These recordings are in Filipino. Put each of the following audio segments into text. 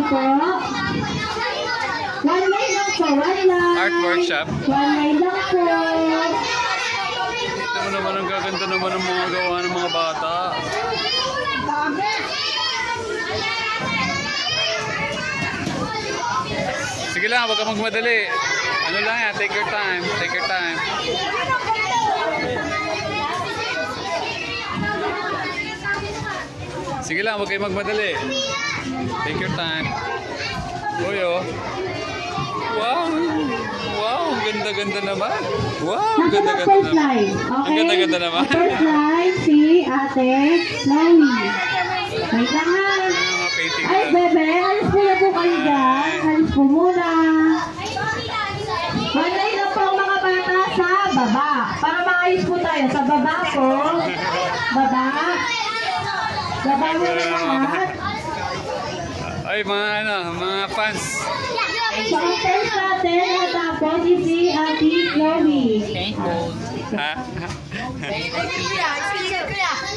po. One line lang po, one line. Art workshop. One line lang po. Ito mo naman ang gaganda naman ng mga gawa ng mga bata. Sige lang, huwag ka magmadali. Ano lang yan, take your time. Take your time. Sige lang, huwag kayo magmadali. Take your time. Uy, oh. Wow! Wow! Ang ganda-ganda naman. Wow! Ang Nasaan ang ganda-ganda first naman. line? Ang Okay. ganda-ganda naman. First line, si Ate Chloe. Wait lang ha. Mga painting Ay, na. bebe, alis po na po kayo dyan. Alis po muna. One line lang po ang mga bata sa baba. Para maayos po tayo. Sa baba po. Baba. Baba mo na lahat. Ay, mga ano, mga fans. So, ang first natin natapos is si Ate Chloe. Ha?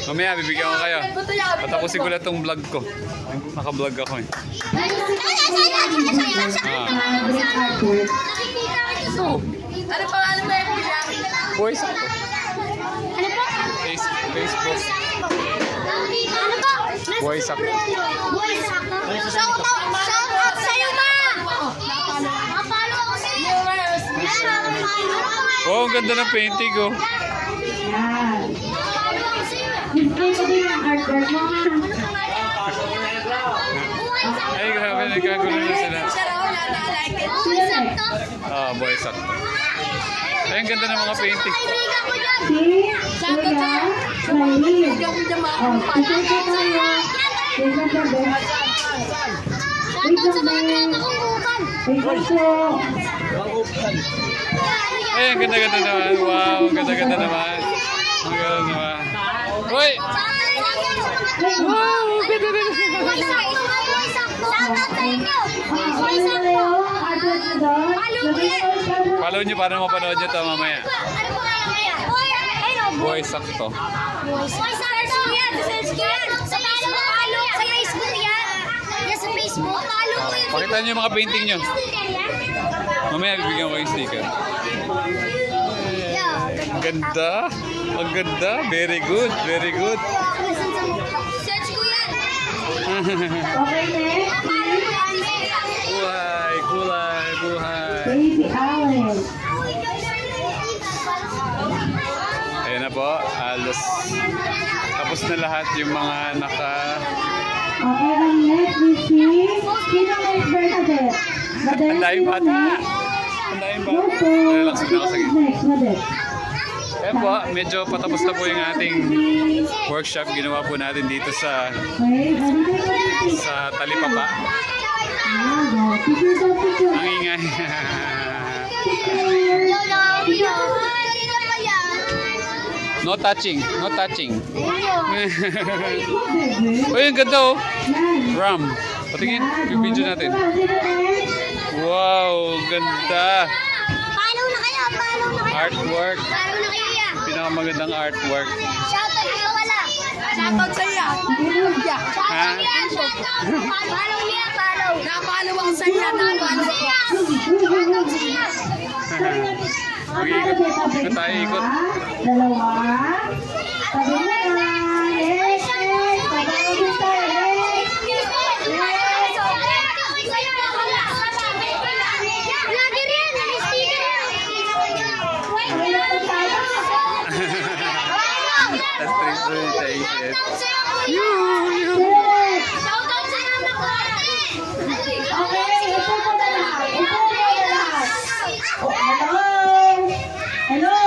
Mamaya, bibigyan ko kayo. Patapusin ko na itong vlog ko. Naka-vlog ako eh. Great artwork. Ano pangalan mo yung bilang? Boys ako. Ano po? Facebook. Ano po? Boys ako. Boys ako. Shout out sa'yo, ma! Napalo ako sa'yo. Oh, ang ganda ng painting oh. Yan. Display ko din ang artwork mo ha. Ay, grabe, nagkagulo na sila. Ah, boys ako. Ay, ang ganda ng mga painting. Si Kuya Maylin. Oh, picture ko tayo. Wait lang po, Ben. Wait lang, Ben. Wait lang po. Ay, ang ganda-ganda naman. Wow, ang ganda-ganda naman. Ang ganda naman. Uy! Wow, ang ganda-ganda. Ano na yung artwork mo doon? Lagay ko yung Follow nyo para mapanood nyo ito mamaya. Boy, sakto. Pakita nyo yung mga painting nyo. Mamaya bibigyan ko yung sticker. Ang ganda. Ang ganda. Very good. Very good. Okay, next. Buhay, kulay, buhay. Baby Alice. Ayan na po. Alos. Tapos na lahat yung mga naka... Okay, ang next is si... Sino next, Bernadette? Ang daming bata. Next. Ang daming Go bata. po. Relax na ako. Sige. Next, Bernadette. Ayan po. Medyo patapos na po yung ating workshop. Ginawa po natin dito sa Okay, ready na po. sa Talipapa. Ah, picture daw, picture. Ang ingay. No touching. No touching. Uy, ang ganda oh. Yan. Ram. Patingin. Yung video natin. Sino next? Wow, ganda. Follow na kayo, follow na kayo. Artwork. Follow na kayo yan. Pinakamagandang artwork. Shoutout kayo wala. Shoutout sa'yo. Ha? Follow niya, follow. Napalo ako sa'yo, napalo ako. Shoutout sa'yo. Mag-iikot. Ikot tayo, ikot. Dalawa. Tabi mo na. Next, next. Tabi mo din tayo. Next. Lagi rin, may sticker. Okay na po tayo. That's pretty good. Thank you. Next. Shoutout sa'yo, nakuha. Okay, ito po na lahat. Ito po na lahat. Oh, hello. Hello.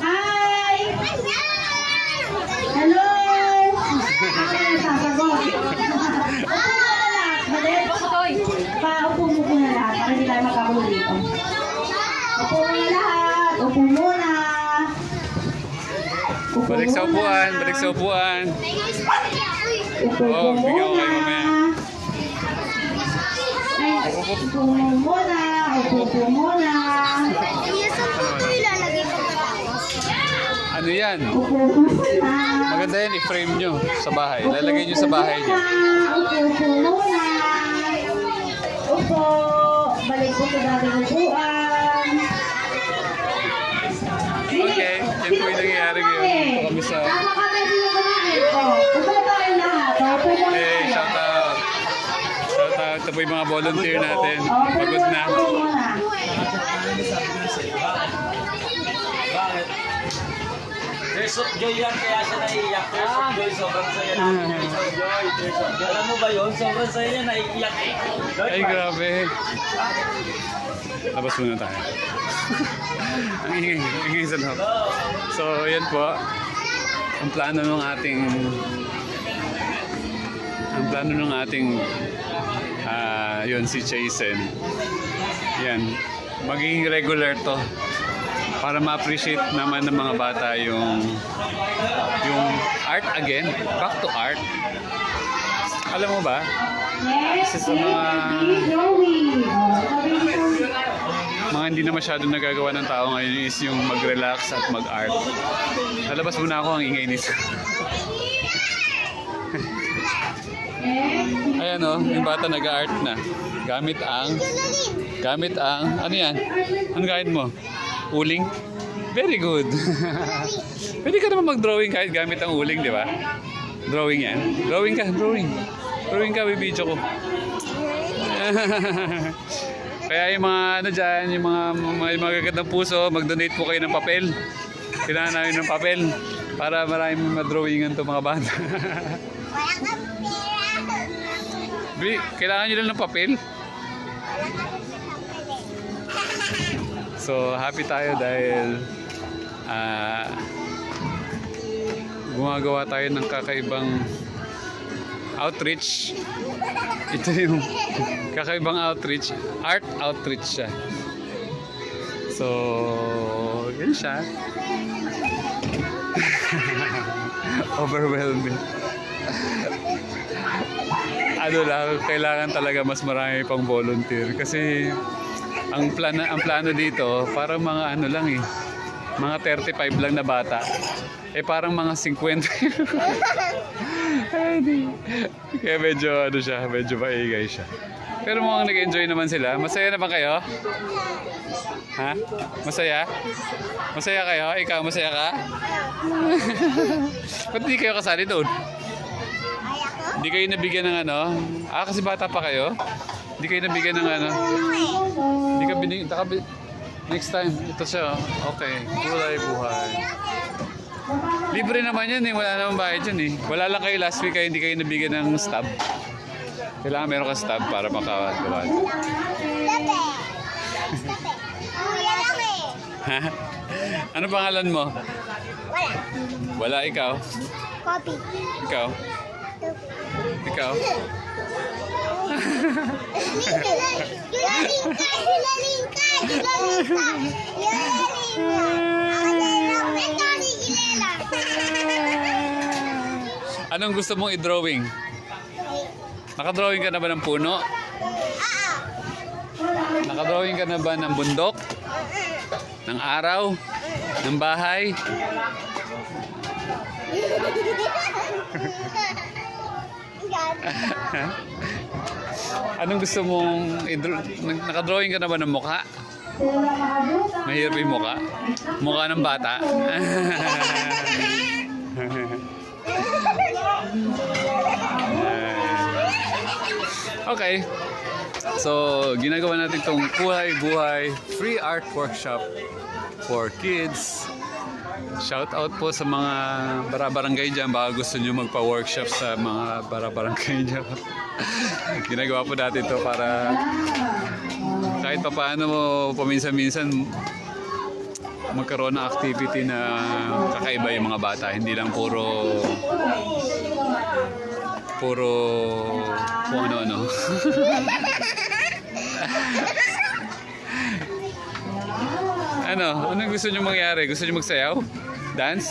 Hi. Hello. Okay, sasagot. Upo mo na lahat. Malit. Paupo mo po na lahat para hindi tayo magkahuli dito. Upo mo na lahat. Upo muna. Upo Balik sa muna. upuan. Balik sa upuan. Upo Oh, po bigyan ko muna. kayo mamaya. Ay, upo mo muna. Upo po muna. Ano yan? Upo muna. Maganda yan, i-frame nyo sa bahay. Lalagay nyo sa bahay nyo. Upo muna. Upo. Balik po sa dating upuan. Okay, yan po yung nangyayari ngayon. Dito kami sa... Tama kami sino kumain ko. Upo tayo lahat. Upo muna Hey, tayo. shout out. Shout out. Ito po yung mga volunteer natin. Pagod na. Upo muna. Tears of joy yan, kaya siya naiiyak. Tears of joy, sobrang saya namin. Tears of joy, tears of joy. Alam mo ba yun? Sobrang saya niya, naiiyak. Ay, grabe. Labas muna tayo. Ang ingay sa loob. So, yan po. Ang plano ng ating yun, si Jason. Yan. Magiging regular to. Para ma-appreciate naman ng mga bata yung art again. Back to art. Alam mo ba? Yes, Isa sa mga- drawing. Mga hindi na masyadong nagagawa ng tao ngayon is yung mag-relax at mag-art. Nalabas muna ako ang ingay nito. Ayan o, yung bata nag-art na. Gamit ang, ano yan? Ano gamit mo? Uling? Very good. Pwede ka naman mag-drawing kahit gamit ang uling, di ba? Drawing yan. Drawing ka, drawing. Drawing ka, video ko. Kaya yung mga ano dyan, yung mga magagandang puso, mag-donate po kayo ng papel. Kailangan namin ng papel para maraming madrawingan to mga bata. Kailangan nyo lang ng papel. So, happy tayo dahil gumagawa tayo ng kakaibang outreach. Ito yung kakaibang outreach. Art outreach siya. So, yun siya. Overwhelming. Ano lang, kailangan talaga mas marami pang volunteer. Kasi ang plano dito, parang mga ano lang eh. Mga 35 lang na bata. Eh parang mga 50. Kaya medyo ano siya, medyo maingay siya. Pero mukhang nag-enjoy naman sila. Masaya na ba kayo? Ha? Masaya? Masaya kayo? Ikaw, masaya ka? Ba't hindi kayo kasali doon? Hindi kayo nabigyan ng ano? Kasi bata pa kayo? Hindi kayo nabigyan ng ano? Hindi ka binigyan. Next time, ito siya. Okay, kulay buhay. Libre naman yan eh. Wala namang bayad yan eh. Wala lang kayo last week kaya hindi kayo nabigyan ng stub. Kailangan meron ka stub para makagawa. Ha? Ano pangalan mo? Wala, ikaw? Copy. Ikaw? Ikaw? Anong gusto mong i-drawing? Nakadrawing ka na ba ng puno? Nakadrawing ka na ba ng bundok? Ng araw? Ng bahay? Anong gusto mong nakadrawing ka na ba ng mukha? Mahirap yung mukha? Mukha ng bata? Okay. So, ginagawa natin itong Kulay Buhay Free Art Workshop for kids. Shout out po sa mga barabarangay dyan. Baka gusto nyo magpa-workshop sa mga barabarangay dyan. Ginagawa po natin ito para kahit pa paano mo paminsan-minsan magkaroon ng activity na kakaiba yung mga bata. Hindi lang puro kung ano-ano. Anong gusto nyo mangyari? Gusto nyo magsayaw? Dance?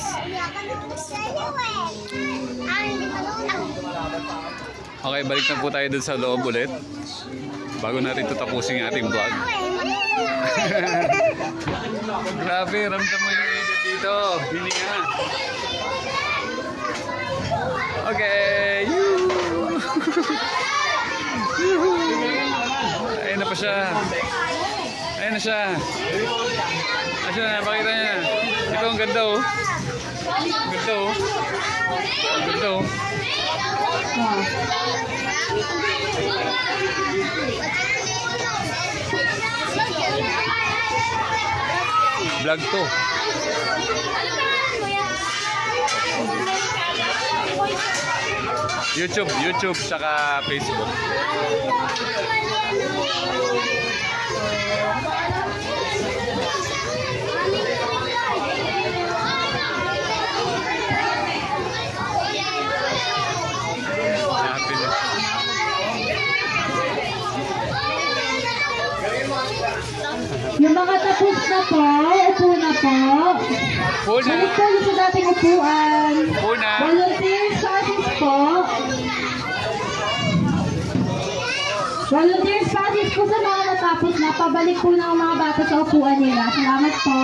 Okay, balik na po tayo dun sa loob ulit. Bago natin ito tapusin yung ating vlog. Grabe, ramdam mo yung edit dito. Hininga. Okay! Yoo! Ayun na pa siya. Ayun na siya. Ayun na, pakita niya. Ito ang ganda oh. Ang ganda oh. Ang ganda oh. Vlog to. YouTube, saka Facebook. Yung mga tapos na po, upo na po. Una. Balik po yung sa dating upuan. Una. Volunteer passes po. Volunteer passes po sa mga natapos na. Pabalik po ng mga bata sa upuan nila. Salamat po.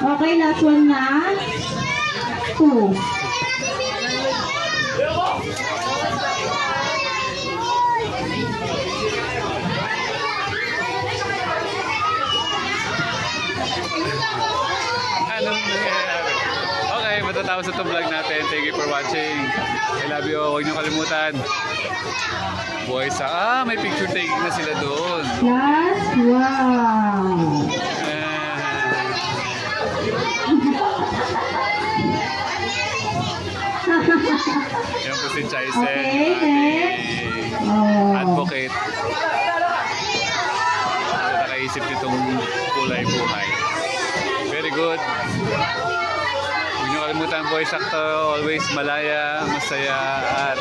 Okay, last one na. 2. Anong nangyayari? Okay, matatapos itong vlog natin. Thank you for watching. I love you. Huwag niyo kalimutan. Boy sa... may picture taking na sila doon. Last one. Yan po si Chaisen. Okay, next. Advocate. Nakaisip nitong kulay buhay. Very good. Huwag niyo kalimutan, boys, sakto, always malaya, masaya, at